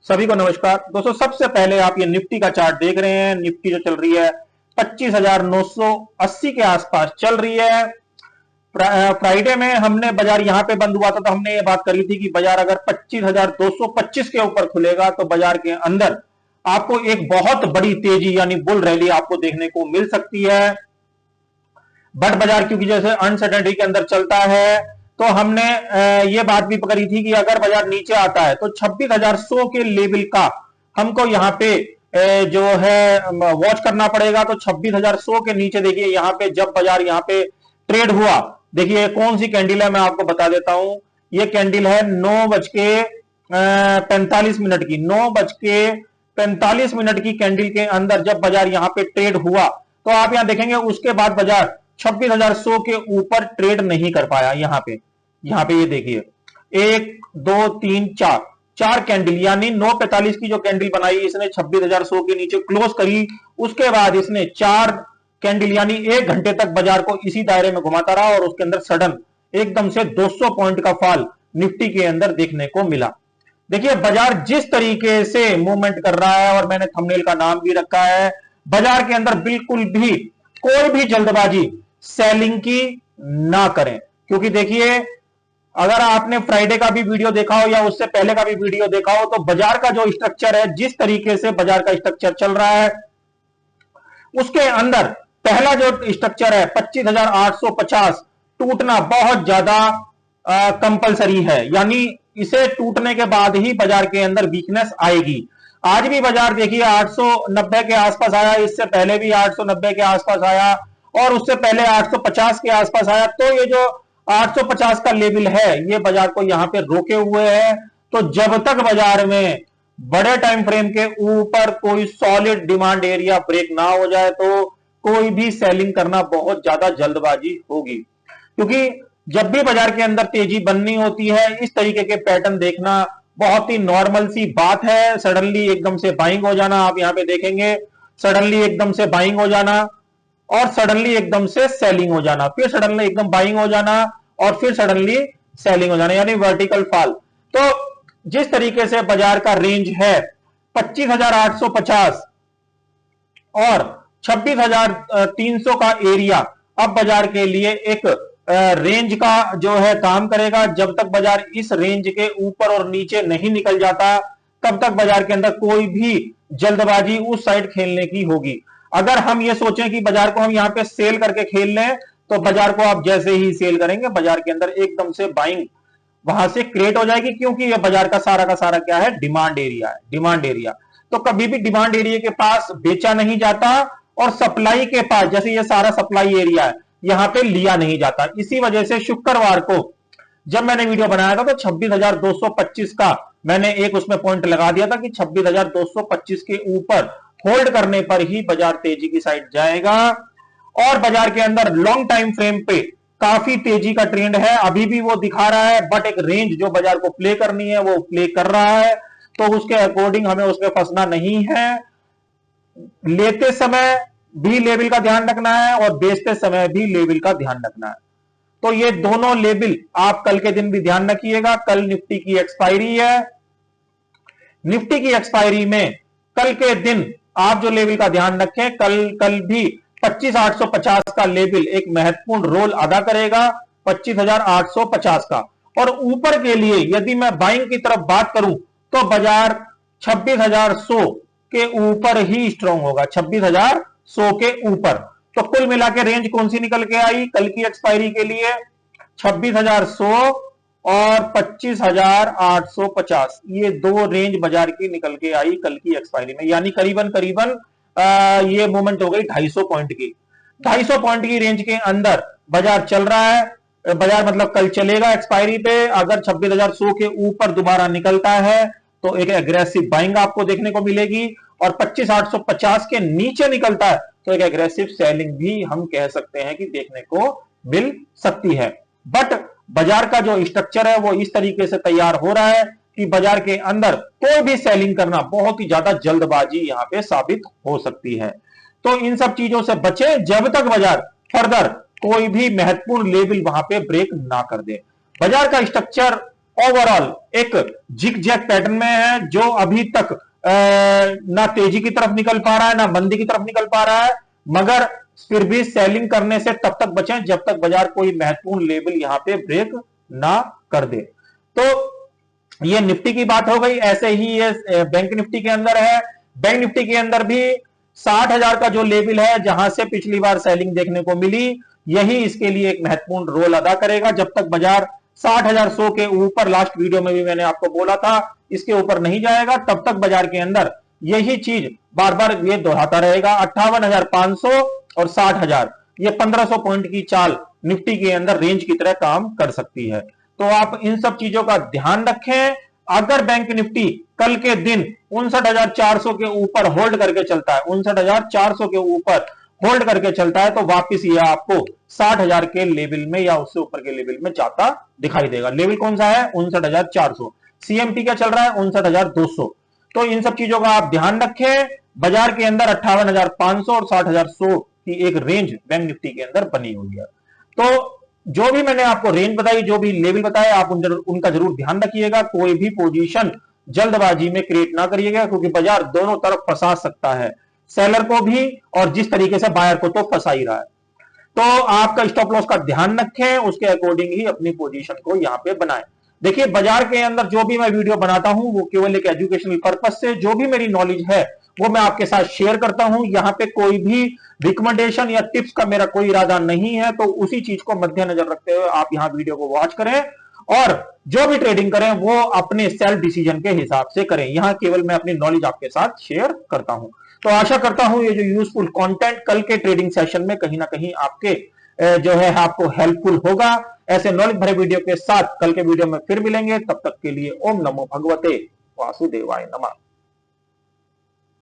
सभी को नमस्कार दोस्तों। सबसे पहले आप ये निफ्टी का चार्ट देख रहे हैं। निफ्टी जो चल रही है 25,980 के आसपास चल रही है। फ्राइडे में हमने बाजार यहां पे बंद हुआ था तो हमने ये बात करी थी कि बाजार अगर 25,225 के ऊपर खुलेगा तो बाजार के अंदर आपको एक बहुत बड़ी तेजी यानी बुल रैली आपको देखने को मिल सकती है। बट बाजार क्योंकि जैसे अनसर्टेनिटी के अंदर चलता है तो हमने ये बात भी करी थी कि अगर बाजार नीचे आता है तो 26,100 के लेवल का हमको यहां पे जो है वॉच करना पड़ेगा। तो 26,100 के नीचे देखिए यहां पे जब बाजार यहां पे ट्रेड हुआ, देखिए कौन सी कैंडल है मैं आपको बता देता हूं। ये कैंडल है 9:45 की 9:45 की कैंडल के अंदर जब बाजार यहां पे ट्रेड हुआ तो आप यहां देखेंगे उसके बाद बाजार 26,100 के ऊपर ट्रेड नहीं कर पाया। यहां पे ये देखिए 1 2 3 4 कैंडल यानी 9:45 की जो कैंडल बनाई इसने 26,100 के नीचे क्लोज करी। उसके बाद इसने 4 कैंडल यानी 1 घंटे तक बाजार को इसी दायरे में घुमाता रहा और उसके अंदर सडन एकदम से 200 पॉइंट का फॉल निफ्टी के अंदर देखने को मिला। देखिए बाजार जिस तरीके से मूवमेंट कर रहा है और मैंने थंबनेल का नाम भी रखा है, बाजार के अंदर बिल्कुल भी कोई भी जल्दबाजी सेलिंग की ना करें। क्योंकि देखिए अगर आपने फ्राइडे का भी वीडियो देखा हो या उससे पहले का भी वीडियो देखा हो तो बाजार का जो स्ट्रक्चर है, जिस तरीके से बाजार का स्ट्रक्चर चल रहा है उसके अंदर पहला जो स्ट्रक्चर है 25,850 टूटना बहुत ज्यादा कंपलसरी है। यानी इसे टूटने के बाद ही बाजार के अंदर वीकनेस आएगी। आज भी बाजार देखिए 890 के आसपास आया, इससे पहले भी 890 के आसपास आया और उससे पहले 850 के आसपास आया। तो ये जो 850 का लेवल है ये बाजार को यहां पे रोके हुए है। तो जब तक बाजार में बड़े टाइम फ्रेम के ऊपर कोई सॉलिड डिमांड एरिया ब्रेक ना हो जाए तो कोई भी सेलिंग करना बहुत ज्यादा जल्दबाजी होगी। क्योंकि जब भी बाजार के अंदर तेजी बननी होती है इस तरीके के पैटर्न देखना बहुत ही नॉर्मल सी बात है। सडनली एकदम से बाइंग हो जाना, आप यहां पे देखेंगे सडनली एकदम से बाइंग हो जाना और सडनली एकदम से सेलिंग हो जाना, फिर सडनली एकदम बाइंग हो जाना और फिर सडनली सेलिंग हो जाना, यानी वर्टिकल फॉल। तो जिस तरीके से बाजार का रेंज है 25,850 और 26,300 का एरिया अब बाजार के लिए एक रेंज का जो है काम करेगा। जब तक बाजार इस रेंज के ऊपर और नीचे नहीं निकल जाता तब तक बाजार के अंदर कोई भी जल्दबाजी उस साइड खेलने की होगी। अगर हम ये सोचें कि बाजार को हम यहां पे सेल करके खेल लें तो बाजार को आप जैसे ही सेल करेंगे बाजार के अंदर एकदम से बाइंग वहां से क्रिएट हो जाएगी। क्योंकि ये बाजार का सारा क्या है, डिमांड एरिया है। डिमांड एरिया तो कभी भी डिमांड एरिया के पास बेचा नहीं जाता और सप्लाई के पास, जैसे ये सारा सप्लाई एरिया है, यहां पे लिया नहीं जाता। इसी वजह से शुक्रवार को जब मैंने वीडियो बनाया था तो 26,225 का मैंने एक उसमें पॉइंट लगा दिया था कि 26,225 के ऊपर होल्ड करने पर ही बाजार तेजी की साइड जाएगा। और बाजार के अंदर लॉन्ग टाइम फ्रेम पे काफी तेजी का ट्रेंड है, अभी भी वो दिखा रहा है। बट एक रेंज जो बाजार को प्ले करनी है वो प्ले कर रहा है, तो उसके अकॉर्डिंग हमें उसमें फंसना नहीं है। लेते समय भी लेवल का ध्यान रखना है और बेचते समय भी लेवल का ध्यान रखना है। तो ये दोनों लेवल आप कल के दिन भी ध्यान रखिएगा। कल निफ्टी की एक्सपायरी है। निफ्टी की एक्सपायरी में कल के दिन आप जो लेवल का ध्यान रखें, कल भी 25,850 का लेवल एक महत्वपूर्ण रोल अदा करेगा, 25,850 का। और ऊपर के लिए यदि मैं बाइंग की तरफ बात करूं तो बाजार 26,100 के ऊपर ही स्ट्रांग होगा, 26,100 के ऊपर। तो कुल मिला के रेंज कौन सी निकल के आई कल की एक्सपायरी के लिए, 26,100 और 25,850, ये दो रेंज बाजार की निकल के आई कल की एक्सपायरी में। यानी करीबन ये मूवमेंट हो गई 250 पॉइंट की। 250 पॉइंट की रेंज के अंदर बाजार चल रहा है। बाजार मतलब कल चलेगा एक्सपायरी पे। अगर 26,100 के ऊपर दोबारा निकलता है तो एक एग्रेसिव बाइंग आपको देखने को मिलेगी और 25,850 के नीचे निकलता है तो एक एग्रेसिव सेलिंग भी हम कह सकते हैं कि देखने को मिल सकती है। बट बाजार का जो स्ट्रक्चर है वो इस तरीके से तैयार हो रहा है कि बाजार के अंदर कोई भी सेलिंग करना बहुत ही ज्यादा जल्दबाजी यहां पे साबित हो सकती है। तो इन सब चीजों से बचें जब तक बाजार फर्दर कोई भी महत्वपूर्ण लेवल वहां पे ब्रेक ना कर दे। बाजार का स्ट्रक्चर ओवरऑल एक जिग जैग पैटर्न में है, जो अभी तक ना तेजी की तरफ निकल पा रहा है, ना मंदी की तरफ निकल पा रहा है, मगर फिर भी सेलिंग करने से तब तक बचें जब तक बाजार कोई महत्वपूर्ण लेवल यहां पे ब्रेक ना कर दे। तो ये निफ्टी की बात हो गई। ऐसे ही ये बैंक निफ्टी के अंदर है। बैंक निफ्टी के अंदर भी 60,000 का जो लेवल है, जहां से पिछली बार सेलिंग देखने को मिली, यही इसके लिए एक महत्वपूर्ण रोल अदा करेगा। जब तक बाजार 60,100 के ऊपर, लास्ट वीडियो में भी मैंने आपको बोला था, इसके ऊपर नहीं जाएगा, तब तक बाजार के अंदर यही चीज बार बार ये दोहराता रहेगा। 58,500 और 60,000, ये 1,500 पॉइंट की चाल निफ्टी के अंदर रेंज की तरह काम कर सकती है। तो आप इन सब चीजों का ध्यान रखें। अगर बैंक निफ्टी कल के दिन 59,400 के ऊपर होल्ड करके चलता है, 59,400 के ऊपर होल्ड करके चलता है, तो वापिस ये आपको 60,000 के लेवल में या उससे ऊपर के लेवल में जाता दिखाई देगा। लेवल कौन सा है? 59,400। सीएमटी क्या चल रहा है? 59,200। तो इन सब चीजों का आप ध्यान रखें। बाजार के अंदर 58,500 और 60,100 की एक रेंज बैंक निफ्टी के अंदर बनी हुई है। तो जो भी मैंने आपको रेंज बताई, जो भी लेवल बताया, आप उनका जरूर ध्यान रखिएगा। कोई भी पोजीशन जल्दबाजी में क्रिएट ना करिएगा, क्योंकि बाजार दोनों तरफ फंसा सकता है, सेलर को भी और जिस तरीके से बायर को तो फंसा ही रहा है। तो आपका स्टॉप लॉस का ध्यान रखें, उसके अकॉर्डिंग ही अपनी पोजीशन को यहां पे बनाएं। देखिए, बाजार के अंदर जो भी मैं वीडियो बनाता हूं वो केवल एक एजुकेशनल पर्पज से, जो भी मेरी नॉलेज है वो मैं आपके साथ शेयर करता हूं। यहां पे कोई भी रिकमेंडेशन या टिप्स का मेरा कोई इरादा नहीं है। तो उसी चीज को मद्देनजर रखते हुए आप यहां वीडियो को वॉच करें और जो भी ट्रेडिंग करें वो अपने सेल्फ डिसीजन के हिसाब से करें। यहां केवल मैं अपनी नॉलेज आपके साथ शेयर करता हूं। तो आशा करता हूं ये जो यूजफुल कंटेंट कल के ट्रेडिंग सेशन में कहीं ना कहीं आपके जो है आपको हेल्पफुल होगा। ऐसे नॉलेज भरे वीडियो के साथ कल के वीडियो में फिर मिलेंगे। तब तक के लिए ओम नमो भगवते वासुदेवाय नमः।